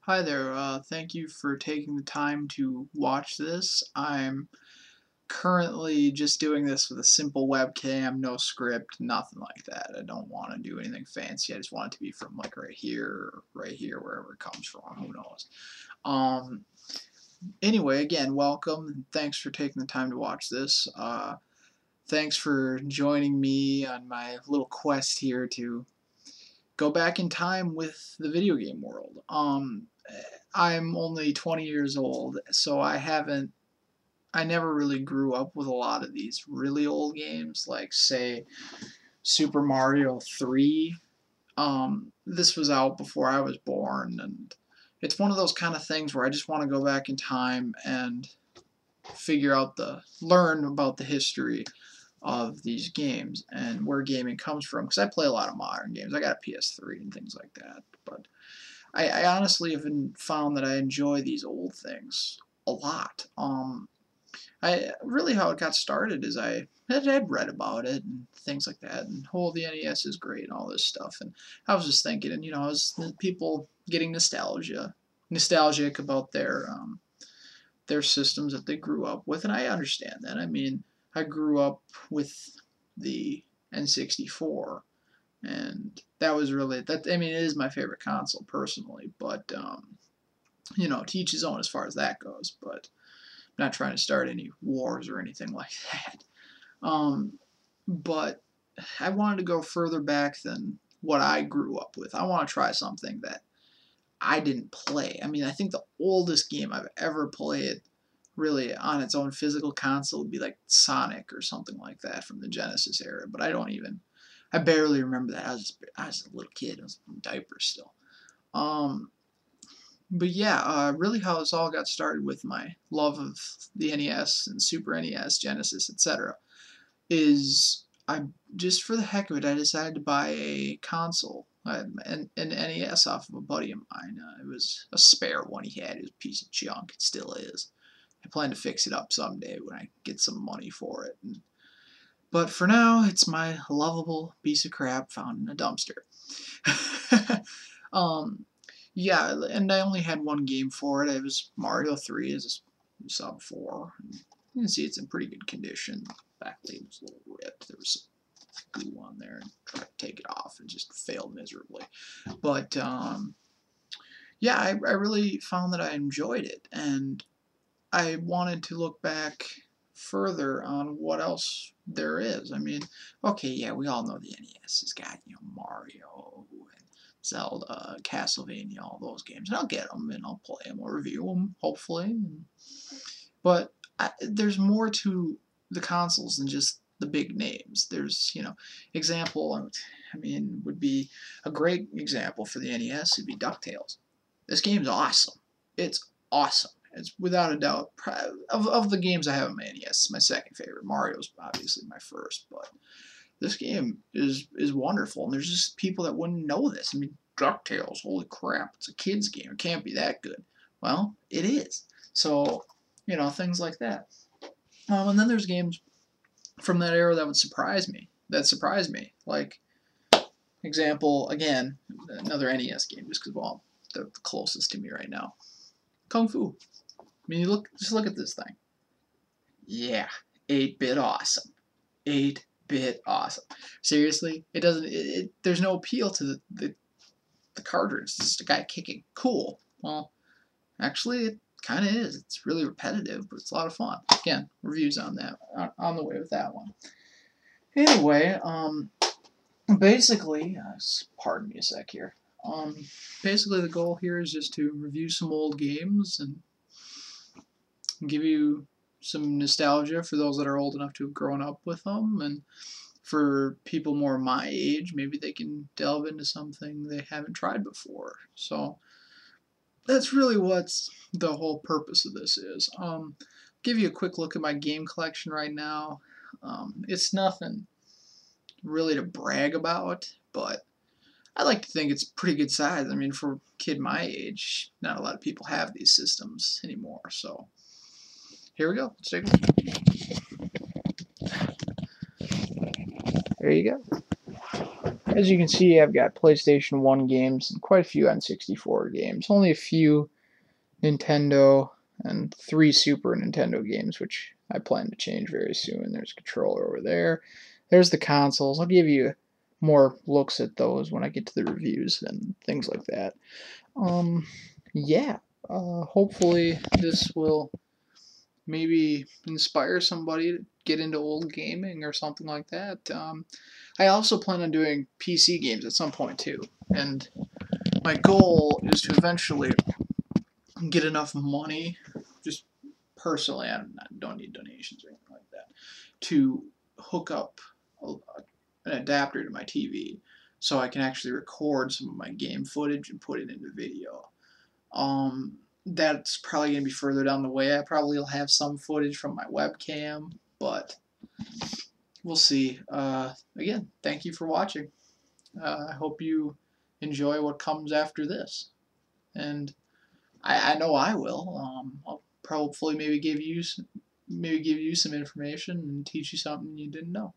Hi there, thank you for taking the time to watch this. I'm currently just doing this with a simple webcam, no script, nothing like that. I don't want to do anything fancy. I just want it to be from like right here, wherever it comes from, who knows. Um, anyway, again, welcome, and thanks for taking the time to watch this. Thanks for joining me on my little quest here to go back in time with the video game world. I'm only 20 years old, so I never really grew up with a lot of these really old games, like, say, Super Mario 3. This was out before I was born, and it's one of those kind of things where I just want to go back in time and learn about the history of these games and where gaming comes from, because I play a lot of modern games. I got a PS3 and things like that, but I honestly have found that I enjoy these old things a lot. I really how it got started is I had read about it and things like that, and the NES is great and all this stuff, and I was just thinking, and I was people getting nostalgic about their systems that they grew up with, and I understand that. I mean, I grew up with the N64, and that was really that. I mean, it is my favorite console personally, but to each his own as far as that goes. But I'm not trying to start any wars or anything like that. Um, but I wanted to go further back than what I grew up with. I want to try something that I didn't play. I mean, I think the oldest game I've ever played really on its own physical console would be like Sonic or something like that from the Genesis era, but I barely remember that. I was a little kid. I was in diapers still. Um, but yeah, really how this all got started with my love of the NES and Super NES, Genesis, etc. is I just for the heck of it, I decided to buy a console, an NES off of a buddy of mine. It was a spare one he had. It was a piece of junk. It still is. I plan to fix it up someday when I get some money for it. But for now, it's my lovable piece of crap found in a dumpster. um, yeah, and I only had one game for it. It was Mario 3, as you saw before. You can see it's in pretty good condition. The back label was a little ripped. There was some glue on there, and tried to take it off and just failed miserably. But yeah, I really found that I enjoyed it, and I wanted to look back further on what else there is. I mean, okay, yeah, we all know the NES has got, Mario and Zelda, Castlevania, all those games. And I'll get them and I'll play them, I'll review them, hopefully. But there's more to the consoles than just the big names. There's, example, I mean, would be a great example for the NES would be DuckTales. This game's awesome. It's awesome. It's without a doubt of the games I have on my NES. It's my second favorite. Mario's obviously my first, but this game is wonderful. And there's just people that wouldn't know this. I mean, DuckTales, holy crap! It's a kids game. It can't be that good. Well, it is. So things like that. And then there's games from that era that would surprise me. That surprised me. Like example again, another NES game, just because they're the closest to me right now. Kung Fu. I mean, just look at this thing. Yeah, 8-bit awesome. 8-bit awesome. Seriously, it doesn't. There's no appeal to the cartridge. It's just a guy kicking. Cool. Well, actually, it kind of is. It's really repetitive, but it's a lot of fun. Again, reviews on that on the way with that one. Anyway, basically, pardon me a sec here. Basically, the goal here is just to review some old games and give you some nostalgia for those that are old enough to have grown up with them, and for people more my age, maybe they can delve into something they haven't tried before. So that's really what's the whole purpose of this is. Give you a quick look at my game collection right now. It's nothing really to brag about, but I like to think it's pretty good size. I mean, for a kid my age, not a lot of people have these systems anymore. So here we go. Let's take a look. There you go. as you can see, I've got PlayStation 1 games and quite a few N64 games. Only a few Nintendo and 3 Super Nintendo games, which I plan to change very soon. There's a controller over there. There's the consoles. I'll give you more looks at those when I get to the reviews and things like that. Yeah. Hopefully this will maybe inspire somebody to get into old gaming or something like that. I also plan on doing PC games at some point too, and my goal is to eventually get enough money, just personally, I don't need donations or anything like that, to hook up an adapter to my TV so I can actually record some of my game footage and put it into video. That's probably going to be further down the way. I probably will have some footage from my webcam, but we'll see. Again, thank you for watching. I hope you enjoy what comes after this. And I know I will. I'll probably maybe give you some information and teach you something you didn't know.